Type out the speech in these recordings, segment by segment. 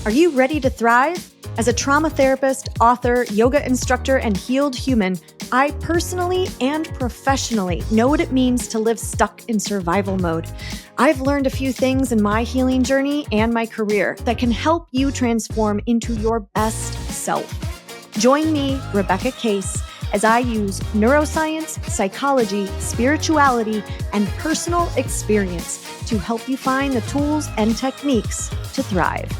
Are you ready to thrive? As a trauma therapist, author, yoga instructor, and healed human, I personally and professionally know what it means to live stuck in survival mode. I've learned a few things in my healing journey and my career that can help you transform into your best self. Join me, Rebecca Case, as I use neuroscience, psychology, spirituality, and personal experience to help you find the tools and techniques to thrive.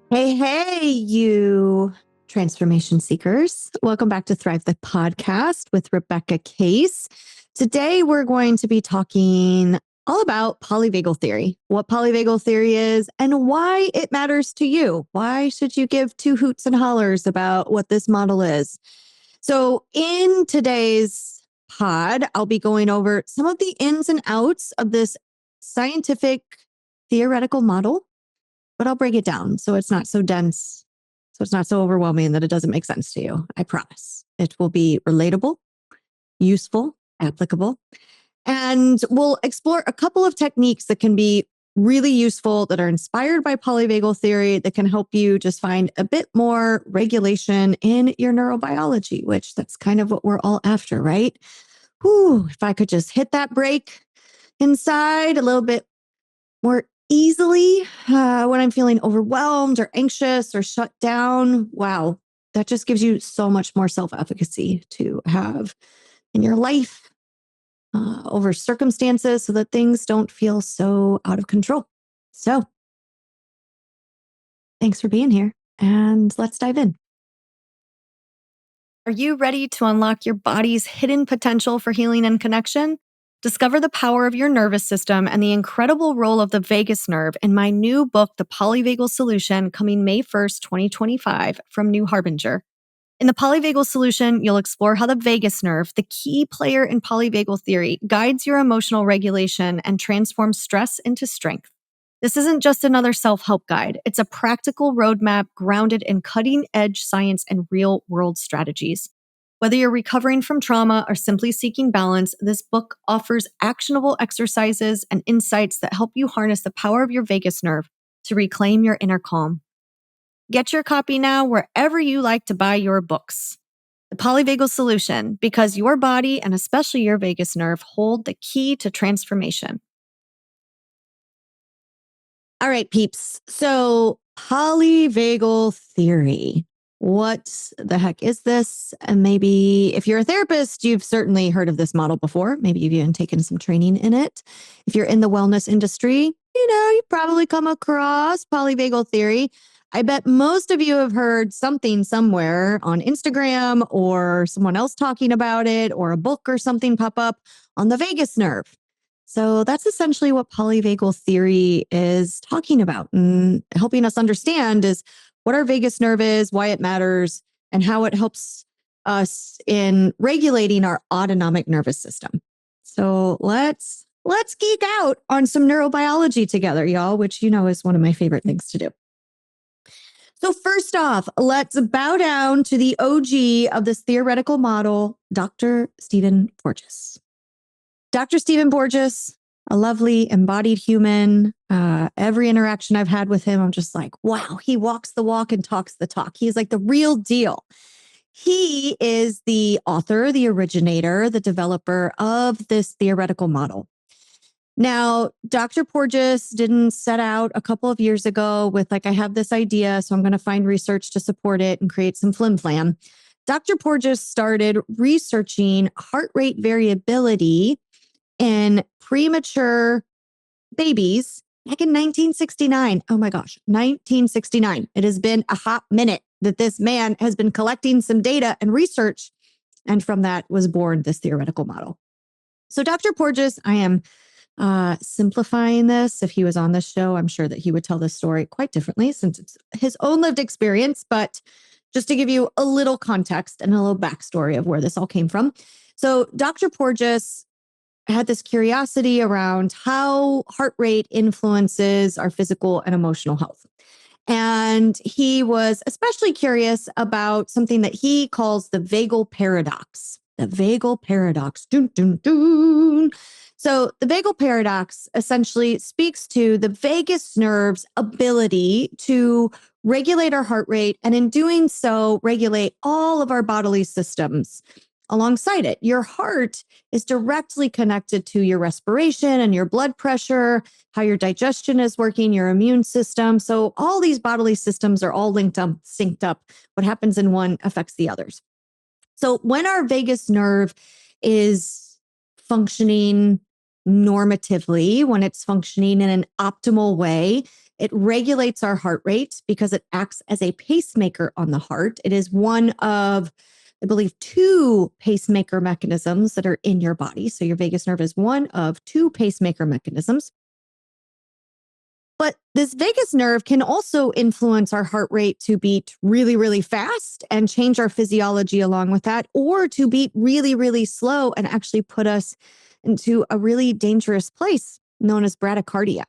Hey, you transformation seekers. Welcome back to Thrive the Podcast with Rebecca Case. Today, we're going to be talking all about polyvagal theory, what polyvagal theory is, and why it matters to you. Why should you give two hoots and hollers about what this model is? So in today's pod, I'll be going over some of the ins and outs of this scientific theoretical model, but I'll break it down so it's not so dense, so it's not so overwhelming that it doesn't make sense to you. I promise. It will be relatable, useful, applicable, and we'll explore a couple of techniques that can be really useful that are inspired by polyvagal theory that can help you just find a bit more regulation in your neurobiology, which that's kind of what we're all after, right? Whew, if I could just hit that break inside a little bit more easily when I'm feeling overwhelmed or anxious or shut down. Wow, that just gives you so much more self-efficacy to have in your life over circumstances so that things don't feel so out of control. So thanks for being here and let's dive in. Are you ready to unlock your body's hidden potential for healing and connection? Discover the power of your nervous system and the incredible role of the vagus nerve in my new book, The Polyvagal Solution, coming May 1st, 2025, from New Harbinger. In The Polyvagal Solution, you'll explore how the vagus nerve, the key player in polyvagal theory, guides your emotional regulation and transforms stress into strength. This isn't just another self-help guide. It's a practical roadmap grounded in cutting-edge science and real-world strategies. Whether you're recovering from trauma or simply seeking balance, this book offers actionable exercises and insights that help you harness the power of your vagus nerve to reclaim your inner calm. Get your copy now wherever you like to buy your books. The Polyvagal Solution, because your body and especially your vagus nerve hold the key to transformation. All right, peeps. So polyvagal theory. What the heck is this? And maybe if you're a therapist, you've certainly heard of this model before. Maybe you've even taken some training in it. If you're in the wellness industry, you've probably come across polyvagal theory. I bet most of you have heard something somewhere on Instagram or someone else talking about it or a book or something pop up on the vagus nerve. So that's essentially what polyvagal theory is talking about and helping us understand is what our vagus nerve is, why it matters, and how it helps us in regulating our autonomic nervous system. So let's geek out on some neurobiology together, y'all, which is one of my favorite things to do. So first off, let's bow down to the OG of this theoretical model, Dr. Stephen Porges. Dr. Stephen Porges, a lovely embodied human. Every interaction I've had with him, I'm just like, wow, he walks the walk and talks the talk. He's like the real deal. He is the author, the originator, the developer of this theoretical model. Now, Dr. Porges didn't set out a couple of years ago with I have this idea, so I'm going to find research to support it and create some flim-flam. Dr. Porges started researching heart rate variability in premature babies back in 1969. Oh my gosh, 1969. It has been a hot minute that this man has been collecting some data and research, and from that was born this theoretical model. So Dr. Porges, I am simplifying this. If he was on this show, I'm sure that he would tell this story quite differently since it's his own lived experience, but just to give you a little context and a little backstory of where this all came from. So Dr. Porges had this curiosity around how heart rate influences our physical and emotional health. And he was especially curious about something that he calls the vagal paradox. The vagal paradox. Dun, dun, dun. So the vagal paradox essentially speaks to the vagus nerve's ability to regulate our heart rate, and in doing so, regulate all of our bodily systems alongside it. Your heart is directly connected to your respiration and your blood pressure, how your digestion is working, your immune system. So all these bodily systems are all linked up, synced up. What happens in one affects the others. So when our vagus nerve is functioning normatively, when it's functioning in an optimal way, it regulates our heart rate because it acts as a pacemaker on the heart. It is one of, I believe, two pacemaker mechanisms that are in your body. So your vagus nerve is one of two pacemaker mechanisms. But this vagus nerve can also influence our heart rate to beat really, really fast and change our physiology along with that, or to beat really, really slow and actually put us into a really dangerous place known as bradycardia.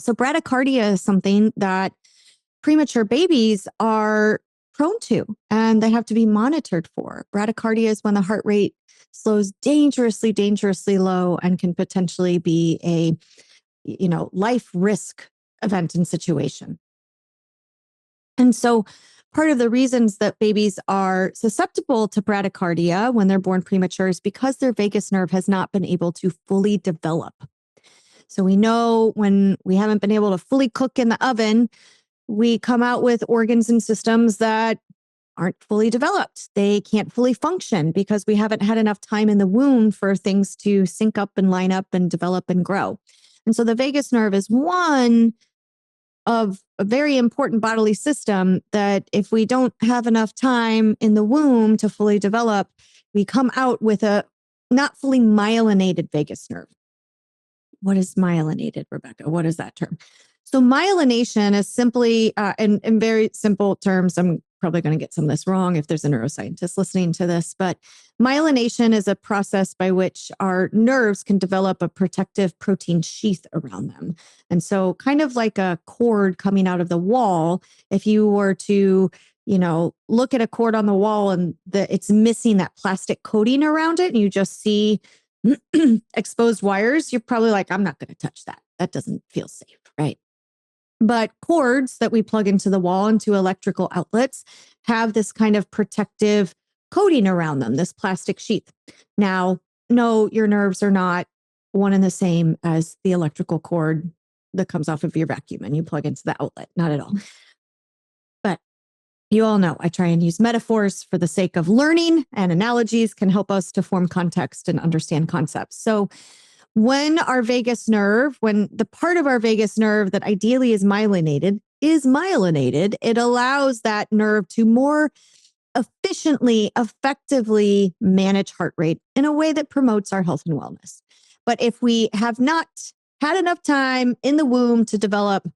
So bradycardia is something that premature babies are prone to, and they have to be monitored for. Bradycardia is when the heart rate slows dangerously, dangerously low and can potentially be a life risk event and situation. And so part of the reasons that babies are susceptible to bradycardia when they're born premature is because their vagus nerve has not been able to fully develop. So we know when we haven't been able to fully cook in the oven, we come out with organs and systems that aren't fully developed. They can't fully function because we haven't had enough time in the womb for things to sync up and line up and develop and grow. And so the vagus nerve is one of a very important bodily system that if we don't have enough time in the womb to fully develop, we come out with a not fully myelinated vagus nerve. What is myelinated, Rebecca? What is that term? So myelination is simply, in very simple terms, I'm probably going to get some of this wrong if there's a neuroscientist listening to this, but myelination is a process by which our nerves can develop a protective protein sheath around them. And so kind of like a cord coming out of the wall, if you were to, look at a cord on the wall and it's missing that plastic coating around it, and you just see exposed wires, you're probably like, I'm not going to touch that. That doesn't feel safe, right? But cords that we plug into the wall, into electrical outlets, have this kind of protective coating around them, this plastic sheath. Now, no, your nerves are not one and the same as the electrical cord that comes off of your vacuum and you plug into the outlet. Not at all. But you all know I try and use metaphors for the sake of learning, and analogies can help us to form context and understand concepts. So when the part of our vagus nerve that ideally is myelinated, it allows that nerve to more efficiently, effectively manage heart rate in a way that promotes our health and wellness. But if we have not had enough time in the womb to develop,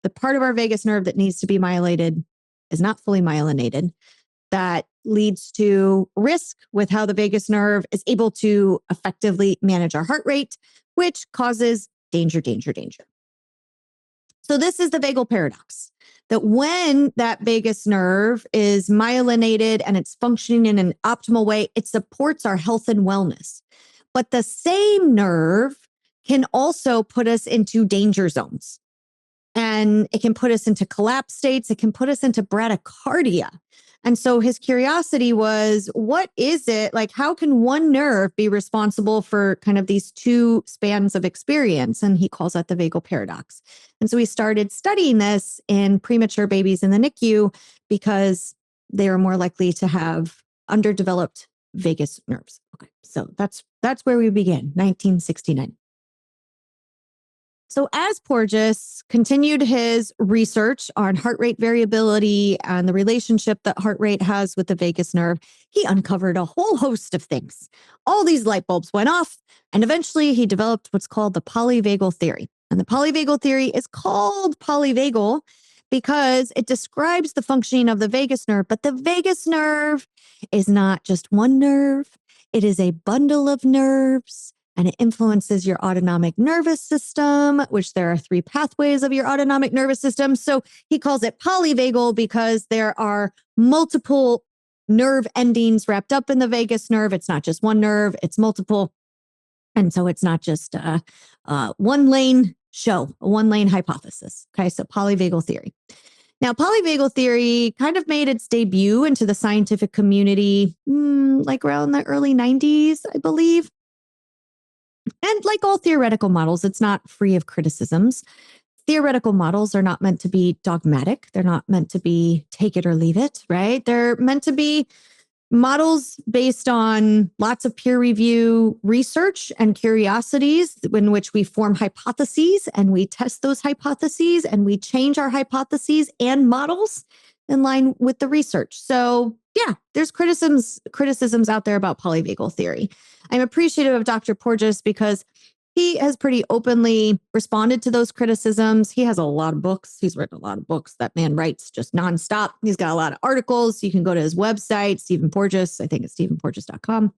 the part of our vagus nerve that needs to be myelinated is not fully myelinated. That leads to risk with how the vagus nerve is able to effectively manage our heart rate, which causes danger, danger, danger. So this is the vagal paradox, that when that vagus nerve is myelinated and it's functioning in an optimal way, it supports our health and wellness. But the same nerve can also put us into danger zones. And it can put us into collapse states. It can put us into bradycardia. And so his curiosity was, what is it? Like, how can one nerve be responsible for kind of these two spans of experience? And he calls that the vagal paradox. And so he started studying this in premature babies in the NICU because they are more likely to have underdeveloped vagus nerves. Okay, so that's where we begin, 1969. So as Porges continued his research on heart rate variability and the relationship that heart rate has with the vagus nerve, he uncovered a whole host of things. All these light bulbs went off, and eventually he developed what's called the polyvagal theory. And the polyvagal theory is called polyvagal because it describes the functioning of the vagus nerve, but the vagus nerve is not just one nerve. It is a bundle of nerves. And it influences your autonomic nervous system, which there are 3 pathways of your autonomic nervous system. So he calls it polyvagal because there are multiple nerve endings wrapped up in the vagus nerve. It's not just one nerve, it's multiple. And so it's not just a one lane show, a one lane hypothesis. Okay, so polyvagal theory. Now, polyvagal theory kind of made its debut into the scientific community like around the early 90s, I believe. And like all theoretical models, it's not free of criticisms. Theoretical models are not meant to be dogmatic. They're not meant to be take it or leave it, right? They're meant to be models based on lots of peer review research and curiosities in which we form hypotheses and we test those hypotheses and we change our hypotheses and models in line with the research. So yeah, there's criticisms out there about polyvagal theory. I'm appreciative of Dr. Porges because he has pretty openly responded to those criticisms. He has a lot of books. He's written a lot of books. That man writes just nonstop. He's got a lot of articles. You can go to his website, Stephen Porges. I think it's stephenporges.com.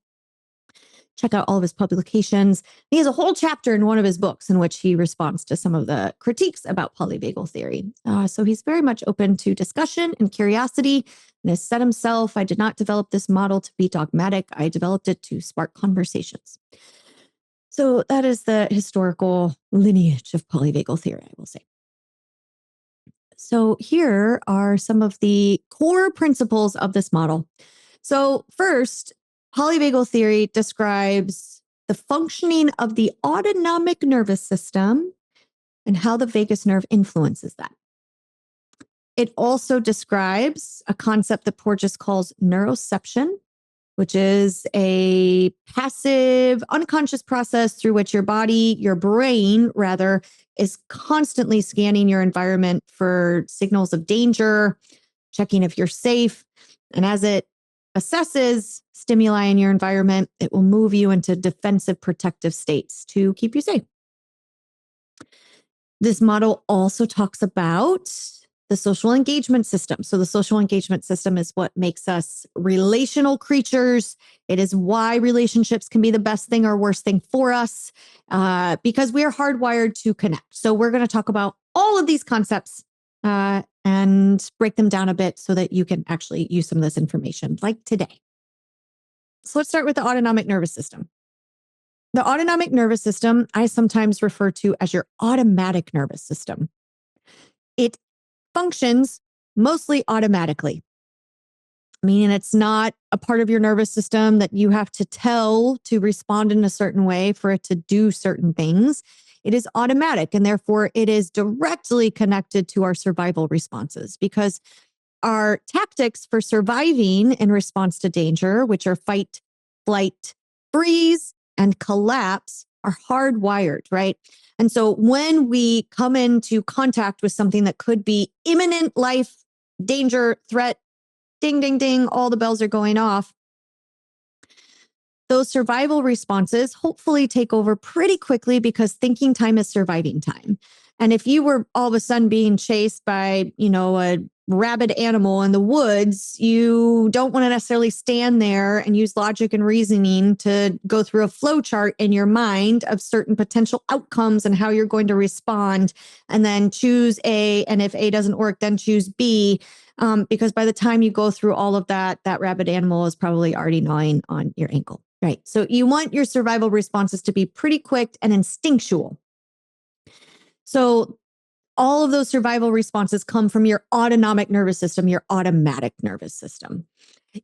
Check out all of his publications. He has a whole chapter in one of his books in which he responds to some of the critiques about polyvagal theory. So he's very much open to discussion and curiosity and has said himself, I did not develop this model to be dogmatic. I developed it to spark conversations. So that is the historical lineage of polyvagal theory, I will say. So here are some of the core principles of this model. So first, polyvagal theory describes the functioning of the autonomic nervous system and how the vagus nerve influences that. It also describes a concept that Porges calls neuroception, which is a passive, unconscious process through which your body, your brain, rather, is constantly scanning your environment for signals of danger, checking if you're safe. And as it assesses stimuli in your environment, it will move you into defensive protective states to keep you safe. This model also talks about the social engagement system. So the social engagement system is what makes us relational creatures. It is why relationships can be the best thing or worst thing for us because we are hardwired to connect. So we're going to talk about all of these concepts and break them down a bit so that you can actually use some of this information like today. So let's start with the autonomic nervous system. The autonomic nervous system, I sometimes refer to as your automatic nervous system. It functions mostly automatically, meaning it's not a part of your nervous system that you have to tell to respond in a certain way for it to do certain things. It is automatic, and therefore it is directly connected to our survival responses because our tactics for surviving in response to danger, which are fight, flight, freeze, and collapse, are hardwired, right? And so when we come into contact with something that could be imminent life, danger, threat, ding, ding, ding, all the bells are going off, those survival responses hopefully take over pretty quickly because thinking time is surviving time. And if you were all of a sudden being chased by, a rabid animal in the woods, you don't want to necessarily stand there and use logic and reasoning to go through a flow chart in your mind of certain potential outcomes and how you're going to respond, and then choose A, and if A doesn't work, then choose B. Because by the time you go through all of that, that rabid animal is probably already gnawing on your ankle, right? So you want your survival responses to be pretty quick and instinctual. So all of those survival responses come from your autonomic nervous system, your automatic nervous system.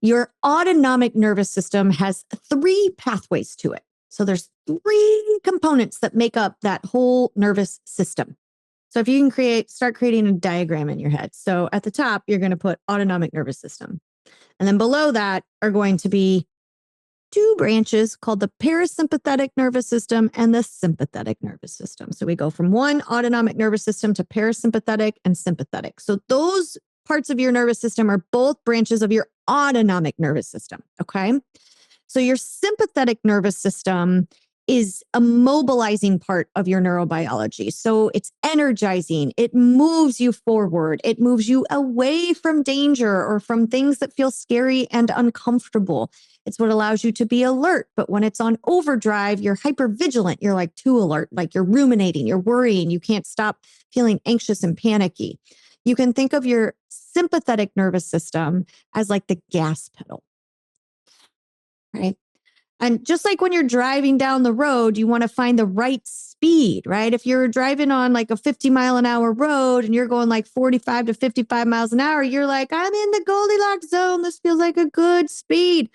Your autonomic nervous system has 3 pathways to it. So there's 3 components that make up that whole nervous system. So if you can start creating a diagram in your head. So at the top, you're going to put autonomic nervous system. And then below that are going to be 2 branches called the parasympathetic nervous system and the sympathetic nervous system. So we go from one autonomic nervous system to parasympathetic and sympathetic. So those parts of your nervous system are both branches of your autonomic nervous system. Okay. So your sympathetic nervous system is a mobilizing part of your neurobiology. So it's energizing. It moves you forward. It moves you away from danger or from things that feel scary and uncomfortable. It's what allows you to be alert. But when it's on overdrive, you're hypervigilant. You're like too alert, like you're ruminating, you're worrying. You can't stop feeling anxious and panicky. You can think of your sympathetic nervous system as like the gas pedal, right? And just like when you're driving down the road, you want to find the right speed, right? If you're driving on like a 50-mile-an-hour road and you're going like 45 to 55 miles an hour, you're like, I'm in the Goldilocks zone. This feels like a good speed.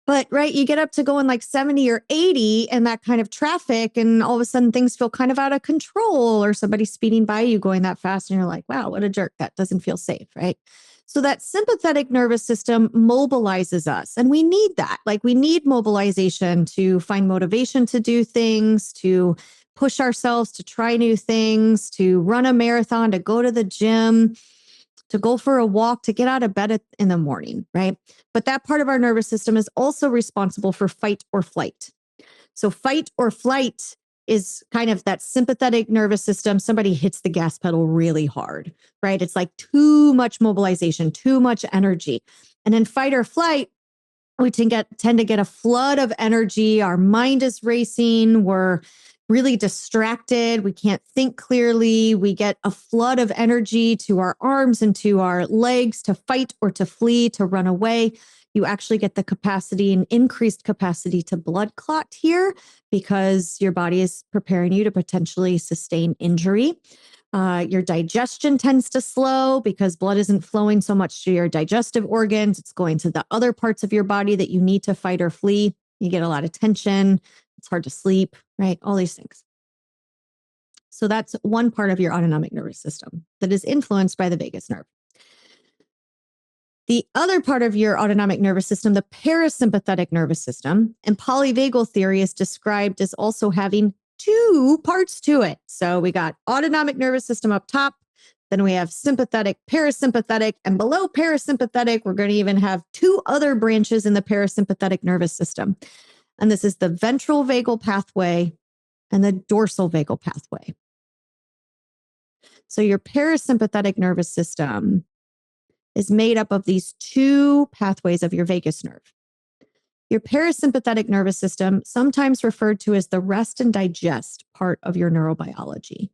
But right, you get up to going like 70 or 80 and that kind of traffic, and all of a sudden things feel kind of out of control, or somebody's speeding by you going that fast, and you're like, wow, what a jerk. That doesn't feel safe, right? So that sympathetic nervous system mobilizes us, and we need that. Like we need mobilization to find motivation to do things, to push ourselves, to try new things, to run a marathon, to go to the gym, to go for a walk, to get out of bed in the morning, right? But that part of our nervous system is also responsible for fight or flight. So fight or flight is kind of that sympathetic nervous system. Somebody hits the gas pedal really hard, right? It's like too much mobilization, too much energy. And in fight or flight, we tend to get a flood of energy. Our mind is racing. We're really distracted. We can't think clearly. We get a flood of energy to our arms and to our legs to fight or to flee, to run away. You actually get the capacity, an increased capacity to blood clot here, because your body is preparing you to potentially sustain injury. Your digestion tends to slow because blood isn't flowing so much to your digestive organs. It's going to the other parts of your body that you need to fight or flee. You get a lot of tension. It's hard to sleep, right? All these things. So that's one part of your autonomic nervous system that is influenced by the vagus nerve. The other part of your autonomic nervous system, the parasympathetic nervous system, and polyvagal theory is described as also having two parts to it. So we got autonomic nervous system up top, then we have sympathetic, parasympathetic, and below parasympathetic, we're going to even have two other branches in the parasympathetic nervous system. And this is the ventral vagal pathway and the dorsal vagal pathway. So your parasympathetic nervous system is made up of these two pathways of your vagus nerve. Your parasympathetic nervous system, sometimes referred to as the rest and digest part of your neurobiology.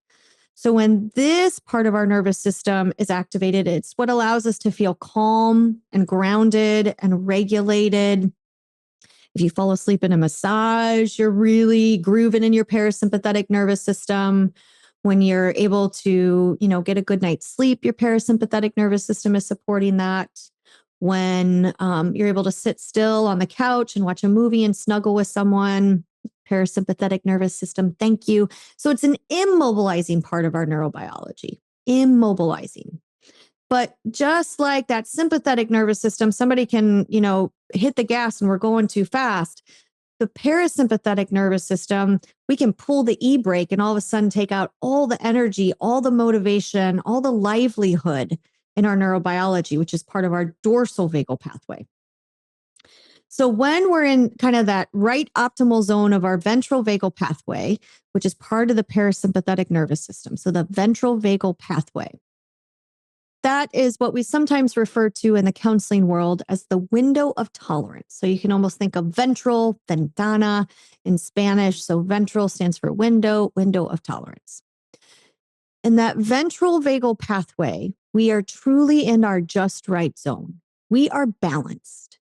So when this part of our nervous system is activated, it's what allows us to feel calm and grounded and regulated. If you fall asleep in a massage, you're really grooving in your parasympathetic nervous system. When you're able to, get a good night's sleep, your parasympathetic nervous system is supporting that. When you're able to sit still on the couch and watch a movie and snuggle with someone, parasympathetic nervous system, thank you. So it's an immobilizing part of our neurobiology, immobilizing. But just like that sympathetic nervous system, somebody can, hit the gas and we're going too fast. The parasympathetic nervous system, we can pull the e-brake and all of a sudden take out all the energy, all the motivation, all the livelihood in our neurobiology, which is part of our dorsal vagal pathway. So when we're in kind of that right optimal zone of our ventral vagal pathway, which is part of the parasympathetic nervous system, so the ventral vagal pathway, that is what we sometimes refer to in the counseling world as the window of tolerance. So you can almost think of ventral, ventana in Spanish. So ventral stands for window of tolerance. In that ventral vagal pathway, we are truly in our just right zone. We are balanced.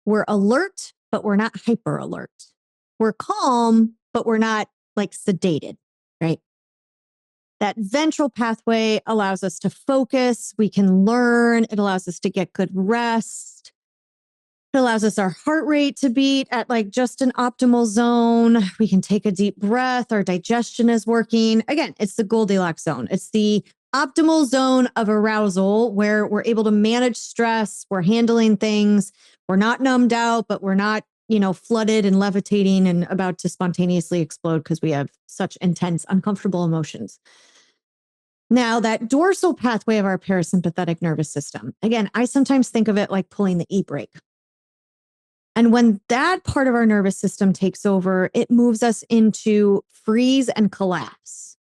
We're alert, but we're not hyper alert. We're calm, but we're not like sedated, right? That ventral pathway allows us to focus. We can learn. It allows us to get good rest. It allows us our heart rate to beat at like just an optimal zone. We can take a deep breath. Our digestion is working. Again, it's the Goldilocks zone. It's the optimal zone of arousal where we're able to manage stress. We're handling things. We're not numbed out, but we're not, flooded and levitating and about to spontaneously explode because we have such intense, uncomfortable emotions. Now, that dorsal pathway of our parasympathetic nervous system, again, I sometimes think of it like pulling the e-brake. And when that part of our nervous system takes over, it moves us into freeze and collapse.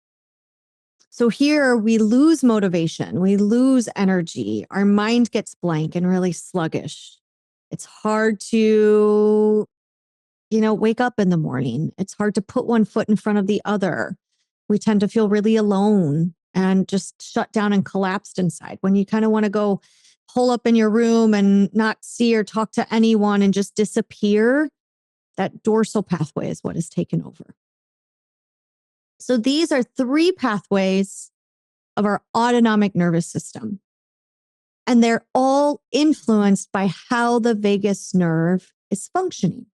So here we lose motivation, we lose energy, our mind gets blank and really sluggish. It's hard to, wake up in the morning. It's hard to put one foot in front of the other. We tend to feel really alone and just shut down and collapsed inside. When you kind of want to go hole up in your room and not see or talk to anyone and just disappear, that dorsal pathway is what is taken over. So these are 3 pathways of our autonomic nervous system. And they're all influenced by how the vagus nerve is functioning.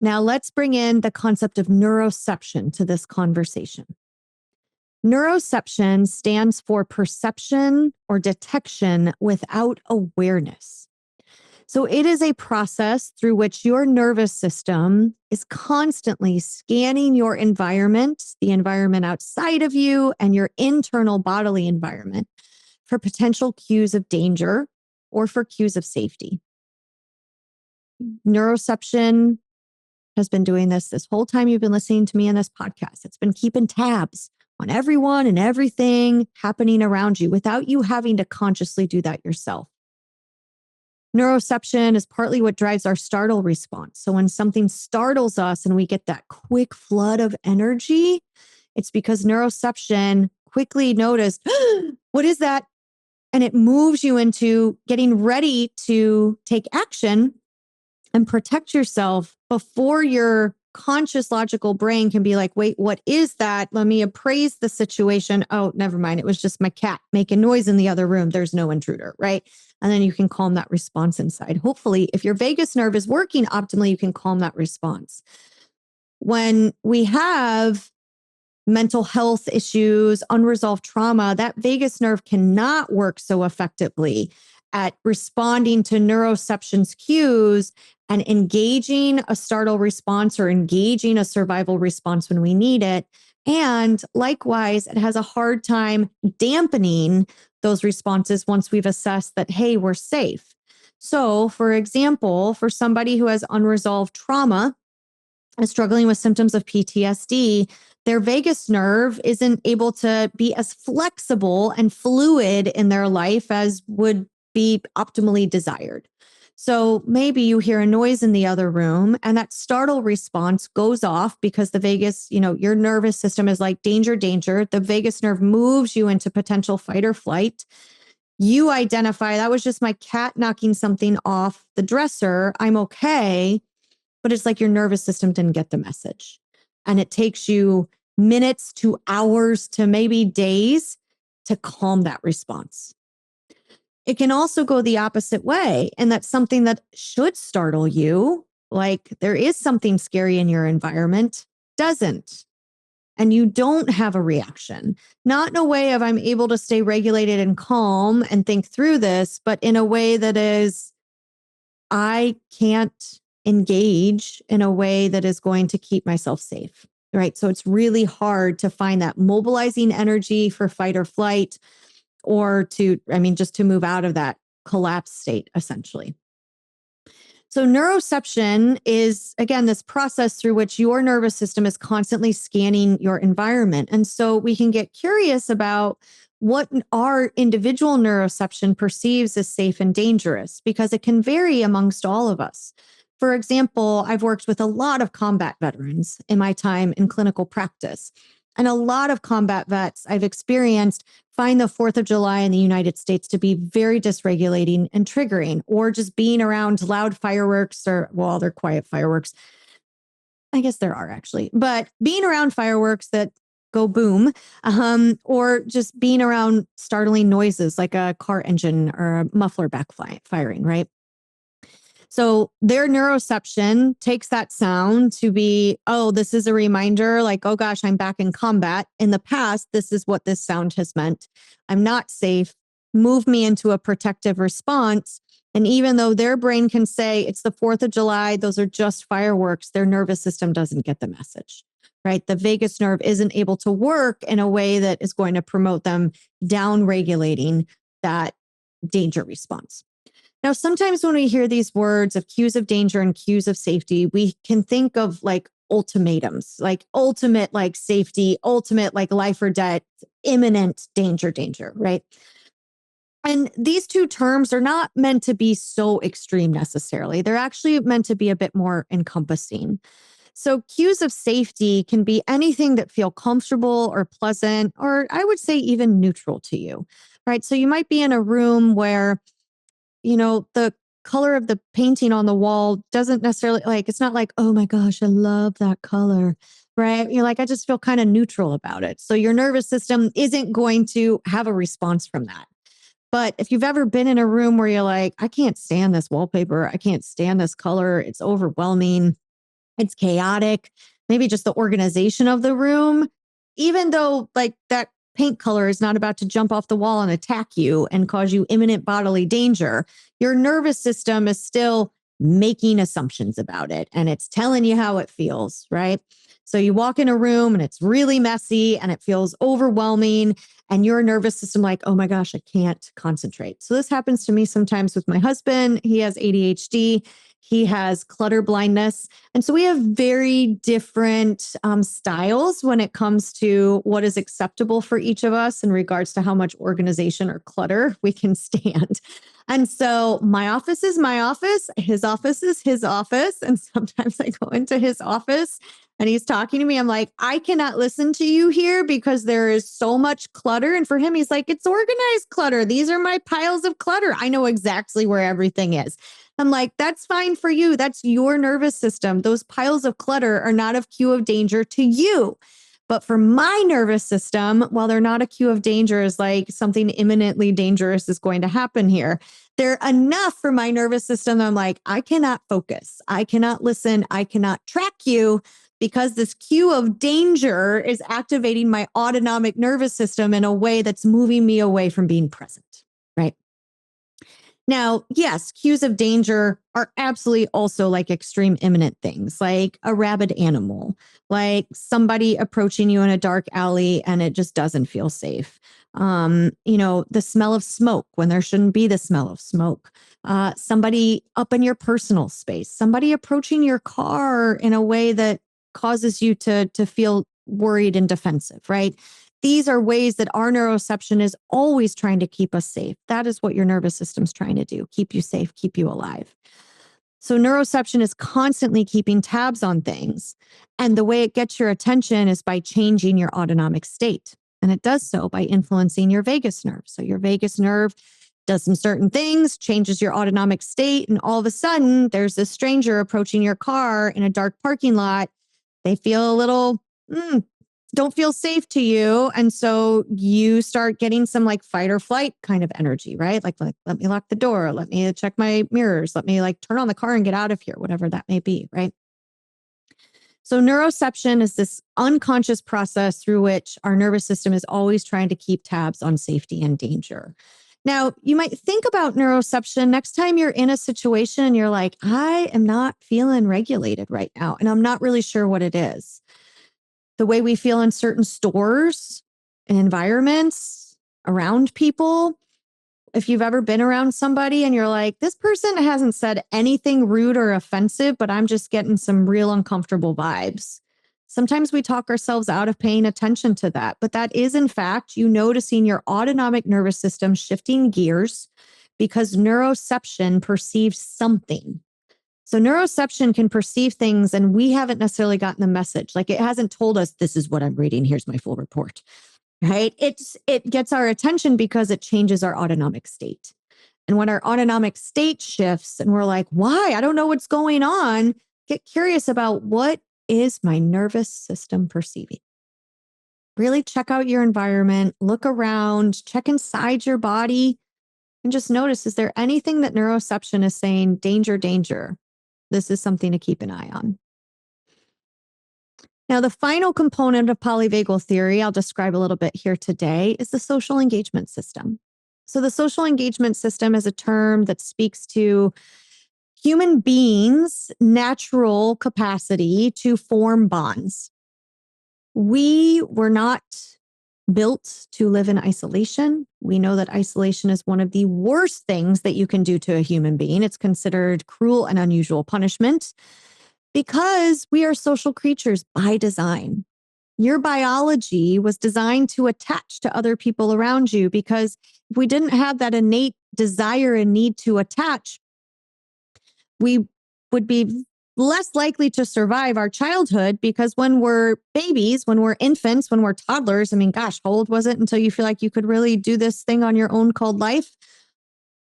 Now let's bring in the concept of neuroception to this conversation. Neuroception stands for perception or detection without awareness. So it is a process through which your nervous system is constantly scanning your environment, the environment outside of you, and your internal bodily environment for potential cues of danger or for cues of safety. Neuroception has been doing this whole time you've been listening to me in this podcast. It's been keeping tabs on everyone and everything happening around you without you having to consciously do that yourself. Neuroception is partly what drives our startle response. So when something startles us and we get that quick flood of energy, it's because neuroception quickly noticed, what is that? And it moves you into getting ready to take action and protect yourself before your conscious logical brain can be like, wait, what is that? Let me appraise the situation. Oh, never mind. It was just my cat making noise in the other room. There's no intruder, right? And then you can calm that response inside. Hopefully, if your vagus nerve is working optimally, you can calm that response. When we have mental health issues, unresolved trauma, that vagus nerve cannot work so effectively at responding to neuroception's cues and engaging a startle response or engaging a survival response when we need it. And likewise, it has a hard time dampening those responses once we've assessed that, hey, we're safe. So, for example, for somebody who has unresolved trauma and struggling with symptoms of PTSD, their vagus nerve isn't able to be as flexible and fluid in their life as would be optimally desired. So maybe you hear a noise in the other room and that startle response goes off because the vagus, your nervous system is like danger, danger. The vagus nerve moves you into potential fight or flight. You identify that was just my cat knocking something off the dresser. I'm okay. But it's like your nervous system didn't get the message. And it takes you minutes to hours to maybe days to calm that response. It can also go the opposite way. And that's something that should startle you. Like there is something scary in your environment, doesn't. And you don't have a reaction, not in a way of I'm able to stay regulated and calm and think through this, but in a way that is, I can't engage in a way that is going to keep myself safe, right? So it's really hard to find that mobilizing energy for fight or flight or just to move out of that collapse state, essentially. So neuroception is, again, this process through which your nervous system is constantly scanning your environment. And so we can get curious about what our individual neuroception perceives as safe and dangerous, because it can vary amongst all of us. For example, I've worked with a lot of combat veterans in my time in clinical practice. And a lot of combat vets I've experienced find the 4th of July in the United States to be very dysregulating and triggering, or just being around loud fireworks they're quiet fireworks. I guess there are actually, but being around fireworks that go boom, or just being around startling noises like a car engine or a muffler backfiring, right? So their neuroception takes that sound to be, oh, this is a reminder like, oh gosh, I'm back in combat. In the past, this is what this sound has meant. I'm not safe. Move me into a protective response. And even though their brain can say it's the 4th of July, those are just fireworks, their nervous system doesn't get the message, right? The vagus nerve isn't able to work in a way that is going to promote them down regulating that danger response. Now, sometimes when we hear these words of cues of danger and cues of safety, we can think of like ultimatums, like ultimate, like safety, ultimate, like life or death, imminent danger, right? And these two terms are not meant to be so extreme necessarily. They're actually meant to be a bit more encompassing. So cues of safety can be anything that feel comfortable or pleasant, or I would say even neutral to you, right? So you might be in a room where, the color of the painting on the wall doesn't necessarily it's not like, oh my gosh, I love that color, right? You're like, I just feel kind of neutral about it. So your nervous system isn't going to have a response from that. But if you've ever been in a room where you're like, I can't stand this wallpaper, I can't stand this color, it's overwhelming, it's chaotic, maybe just the organization of the room, even though like that paint color is not about to jump off the wall and attack you and cause you imminent bodily danger, your nervous system is still making assumptions about it and it's telling you how it feels, right? So you walk in a room and it's really messy and it feels overwhelming and your nervous system like, oh my gosh, I can't concentrate. So this happens to me sometimes with my husband. He has ADHD. He has clutter blindness. And so we have very different styles when it comes to what is acceptable for each of us in regards to how much organization or clutter we can stand. And so my office is my office, his office is his office. And sometimes I go into his office and he's talking to me. I'm like, I cannot listen to you here because there is so much clutter. And for him, he's like, it's organized clutter. These are my piles of clutter. I know exactly where everything is. I'm like, that's fine for you. That's your nervous system. Those piles of clutter are not of cue of danger to you. But for my nervous system, while they're not a cue of danger, is like something imminently dangerous is going to happen here. They're enough for my nervous system that I'm like, I cannot focus. I cannot listen. I cannot track you because this cue of danger is activating my autonomic nervous system in a way that's moving me away from being present, right? Now, yes, cues of danger are absolutely also like extreme imminent things, like a rabid animal, like somebody approaching you in a dark alley and it just doesn't feel safe. The smell of smoke when there shouldn't be the smell of smoke. Somebody up in your personal space, somebody approaching your car in a way that causes you to feel worried and defensive, right? These are ways that our neuroception is always trying to keep us safe. That is what your nervous system's trying to do, keep you safe, keep you alive. So neuroception is constantly keeping tabs on things. And the way it gets your attention is by changing your autonomic state. And it does so by influencing your vagus nerve. So your vagus nerve does some certain things, changes your autonomic state, and all of a sudden there's this stranger approaching your car in a dark parking lot. They feel a little, don't feel safe to you. And so you start getting some like fight or flight kind of energy, right? Like, let me lock the door. Let me check my mirrors. Let me like turn on the car and get out of here, whatever that may be, right? So neuroception is this unconscious process through which our nervous system is always trying to keep tabs on safety and danger. Now, you might think about neuroception next time you're in a situation and you're like, I am not feeling regulated right now, and I'm not really sure what it is. The way we feel in certain stores and environments around people. If you've ever been around somebody and you're like, this person hasn't said anything rude or offensive, but I'm just getting some real uncomfortable vibes. Sometimes we talk ourselves out of paying attention to that, but that is in fact you noticing your autonomic nervous system shifting gears because neuroception perceives something. So neuroception can perceive things and we haven't necessarily gotten the message. Like it hasn't told us this is what I'm reading. Here's my full report, right? It gets our attention because it changes our autonomic state. And when our autonomic state shifts and we're like, why? I don't know what's going on. Get curious about what is my nervous system perceiving? Really check out your environment, look around, check inside your body, and just notice, is there anything that neuroception is saying, danger, danger? This is something to keep an eye on. Now, the final component of polyvagal theory I'll describe a little bit here today is the social engagement system. So the social engagement system is a term that speaks to human beings' natural capacity to form bonds. We were not built to live in isolation. We know that isolation is one of the worst things that you can do to a human being. It's considered cruel and unusual punishment because we are social creatures by design. Your biology was designed to attach to other people around you because if we didn't have that innate desire and need to attach, we would be less likely to survive our childhood because when we're babies, when we're infants, when we're toddlers, I mean, gosh, how old was it until you feel like you could really do this thing on your own called life?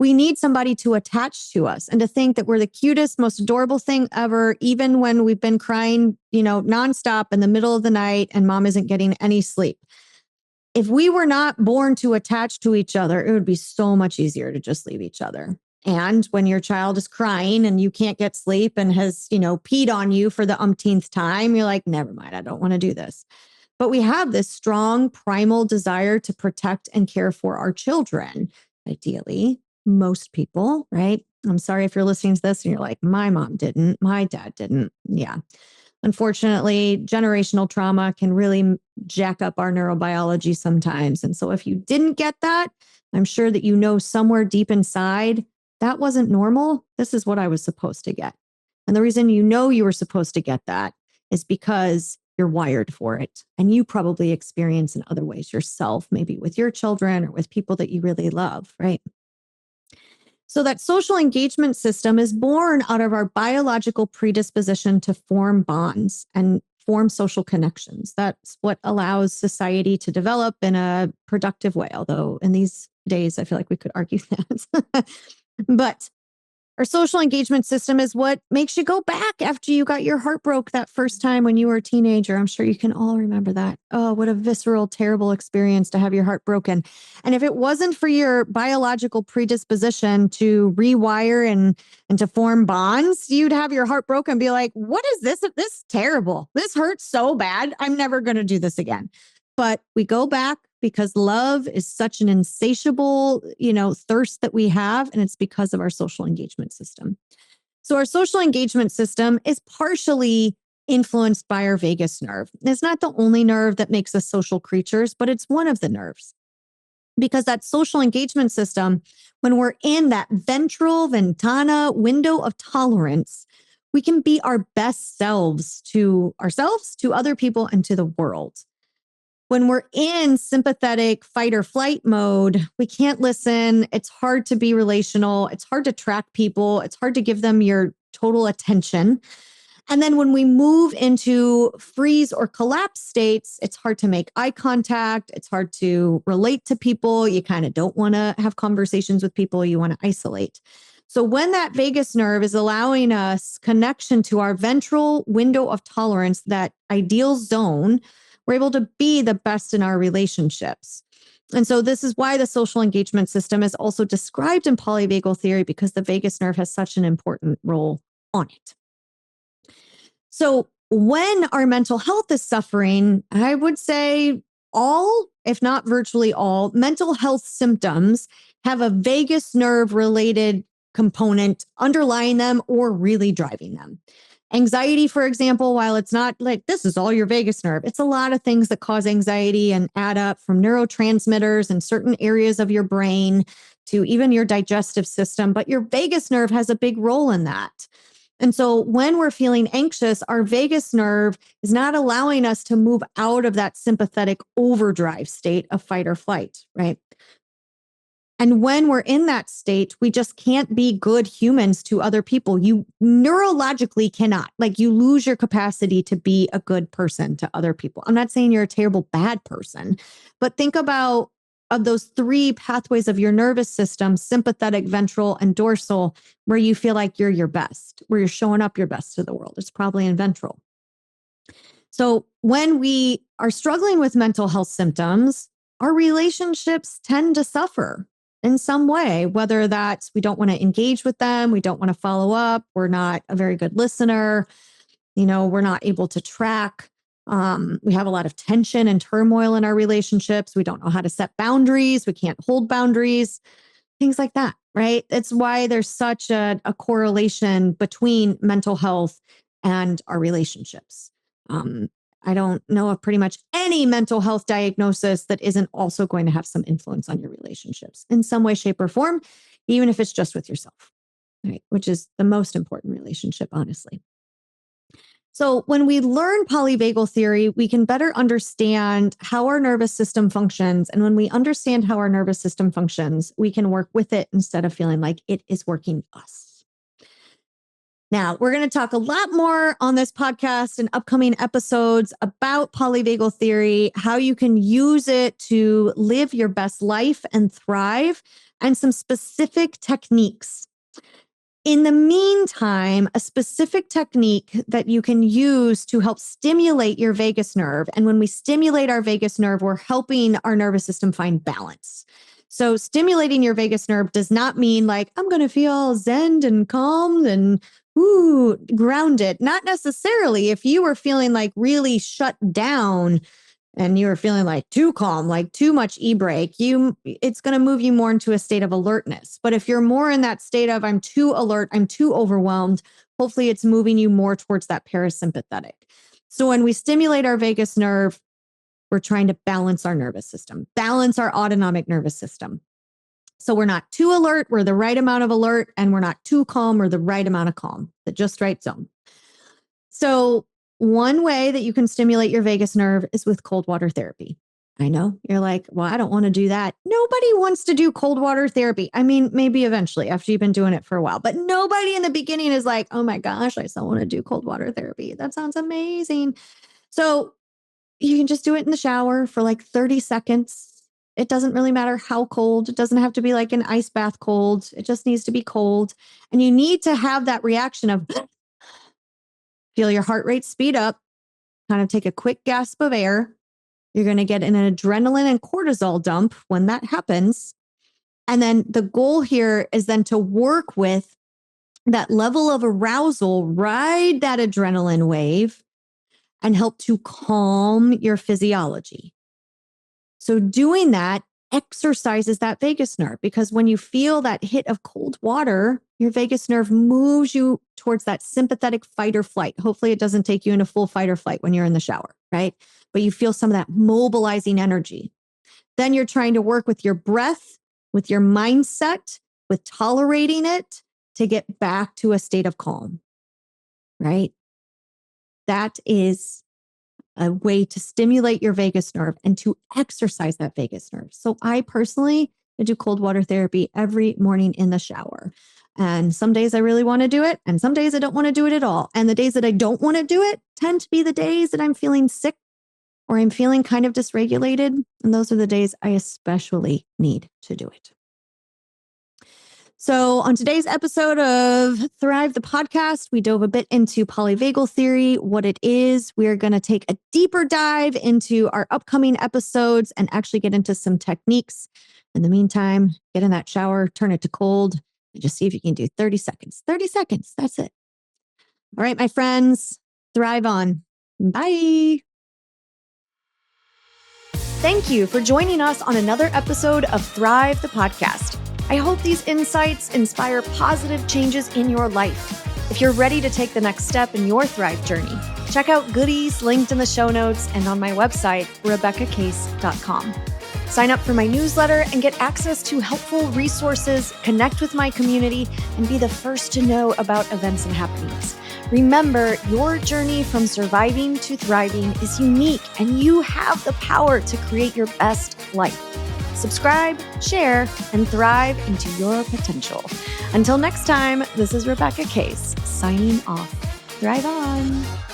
We need somebody to attach to us and to think that we're the cutest, most adorable thing ever, even when we've been crying, nonstop in the middle of the night and mom isn't getting any sleep. If we were not born to attach to each other, it would be so much easier to just leave each other. And when your child is crying and you can't get sleep and has, peed on you for the umpteenth time, you're like, never mind, I don't want to do this. But we have this strong primal desire to protect and care for our children, ideally, most people, right? I'm sorry if you're listening to this and you're like, my mom didn't, my dad didn't. Yeah. Unfortunately, generational trauma can really jack up our neurobiology sometimes. And so if you didn't get that, I'm sure that somewhere deep inside, that wasn't normal. This is what I was supposed to get. And the reason you were supposed to get that is because you're wired for it. And you probably experience in other ways yourself, maybe with your children or with people that you really love, right? So that social engagement system is born out of our biological predisposition to form bonds and form social connections. That's what allows society to develop in a productive way. Although in these days, I feel like we could argue that. But our social engagement system is what makes you go back after you got your heart broke that first time when you were a teenager. I'm sure you can all remember that. Oh, what a visceral, terrible experience to have your heart broken. And if it wasn't for your biological predisposition to rewire and to form bonds, you'd have your heart broken and be like, what is this? This is terrible. This hurts so bad. I'm never going to do this again. But we go back because love is such an insatiable, thirst that we have. And it's because of our social engagement system. So our social engagement system is partially influenced by our vagus nerve. It's not the only nerve that makes us social creatures, but it's one of the nerves. Because that social engagement system, when we're in that ventral ventana window of tolerance, we can be our best selves to ourselves, to other people, and to the world. When we're in sympathetic fight or flight mode, we can't listen. It's hard to be relational. It's hard to track people. It's hard to give them your total attention. And then when we move into freeze or collapse states, it's hard to make eye contact. It's hard to relate to people. You kind of don't want to have conversations with people. You want to isolate. So when that vagus nerve is allowing us connection to our ventral window of tolerance, that ideal zone, we're able to be the best in our relationships. And so this is why the social engagement system is also described in polyvagal theory, because the vagus nerve has such an important role on it. So when our mental health is suffering, I would say all, if not virtually all, mental health symptoms have a vagus nerve related component underlying them or really driving them. Anxiety, for example, while it's not like this is all your vagus nerve, it's a lot of things that cause anxiety and add up, from neurotransmitters in certain areas of your brain to even your digestive system. But your vagus nerve has a big role in that. And so when we're feeling anxious, our vagus nerve is not allowing us to move out of that sympathetic overdrive state of fight or flight, right? And when we're in that state, we just can't be good humans to other people. You neurologically cannot. Like, you lose your capacity to be a good person to other people. I'm not saying you're a terrible bad person, but think about of those three pathways of your nervous system, sympathetic, ventral, and dorsal, where you feel like you're your best, where you're showing up your best to the world. It's probably in ventral. So when we are struggling with mental health symptoms, our relationships tend to suffer in some way, whether that's we don't want to engage with them, we don't want to follow up, we're not a very good listener, we're not able to track. We have a lot of tension and turmoil in our relationships. We don't know how to set boundaries. We can't hold boundaries, things like that, right? It's why there's such a correlation between mental health and our relationships. I don't know of pretty much any mental health diagnosis that isn't also going to have some influence on your relationships in some way, shape, or form, even if it's just with yourself, right? Which is the most important relationship, honestly. So when we learn polyvagal theory, we can better understand how our nervous system functions. And when we understand how our nervous system functions, we can work with it instead of feeling like it is working us. Now, we're going to talk a lot more on this podcast and upcoming episodes about polyvagal theory, how you can use it to live your best life and thrive, and some specific techniques. In the meantime, a specific technique that you can use to help stimulate your vagus nerve. And when we stimulate our vagus nerve, we're helping our nervous system find balance. So stimulating your vagus nerve does not mean like, I'm going to feel zen and calm and grounded. Not necessarily. If you were feeling like really shut down and you were feeling like too calm, like too much e-brake, it's going to move you more into a state of alertness. But if you're more in that state of I'm too alert, I'm too overwhelmed, hopefully it's moving you more towards that parasympathetic. So when we stimulate our vagus nerve, we're trying to balance our nervous system, balance our autonomic nervous system. So we're not too alert, we're the right amount of alert, and we're not too calm, we're the right amount of calm, the just right zone. So one way that you can stimulate your vagus nerve is with cold water therapy. I know you're like, well, I don't want to do that. Nobody wants to do cold water therapy. I mean, maybe eventually after you've been doing it for a while, but nobody in the beginning is like, oh my gosh, I still want to do cold water therapy. That sounds amazing. So you can just do it in the shower for like 30 seconds. It doesn't really matter how cold. It doesn't have to be like an ice bath cold. It just needs to be cold. And you need to have that reaction of feel your heart rate speed up, kind of take a quick gasp of air. You're going to get an adrenaline and cortisol dump when that happens. And then the goal here is then to work with that level of arousal, ride that adrenaline wave, and help to calm your physiology. So doing that exercises that vagus nerve, because when you feel that hit of cold water, your vagus nerve moves you towards that sympathetic fight or flight. Hopefully it doesn't take you into full fight or flight when you're in the shower, right? But you feel some of that mobilizing energy. Then you're trying to work with your breath, with your mindset, with tolerating it to get back to a state of calm, right? That is a way to stimulate your vagus nerve and to exercise that vagus nerve. So I personally do cold water therapy every morning in the shower. And some days I really want to do it. And some days I don't want to do it at all. And the days that I don't want to do it tend to be the days that I'm feeling sick or I'm feeling kind of dysregulated. And those are the days I especially need to do it. So on today's episode of Thrive the Podcast, we dove a bit into polyvagal theory, what it is. We're going to take a deeper dive into our upcoming episodes and actually get into some techniques. In the meantime, get in that shower, turn it to cold, and just see if you can do 30 seconds. 30 seconds. That's it. All right, my friends, thrive on. Bye. Thank you for joining us on another episode of Thrive the Podcast. I hope these insights inspire positive changes in your life. If you're ready to take the next step in your Thrive journey, check out goodies linked in the show notes and on my website, RebeccaCase.com. Sign up for my newsletter and get access to helpful resources, connect with my community, and be the first to know about events and happenings. Remember, your journey from surviving to thriving is unique, and you have the power to create your best life. Subscribe, share, and thrive into your potential. Until next time, this is Rebecca Case, signing off. Thrive on.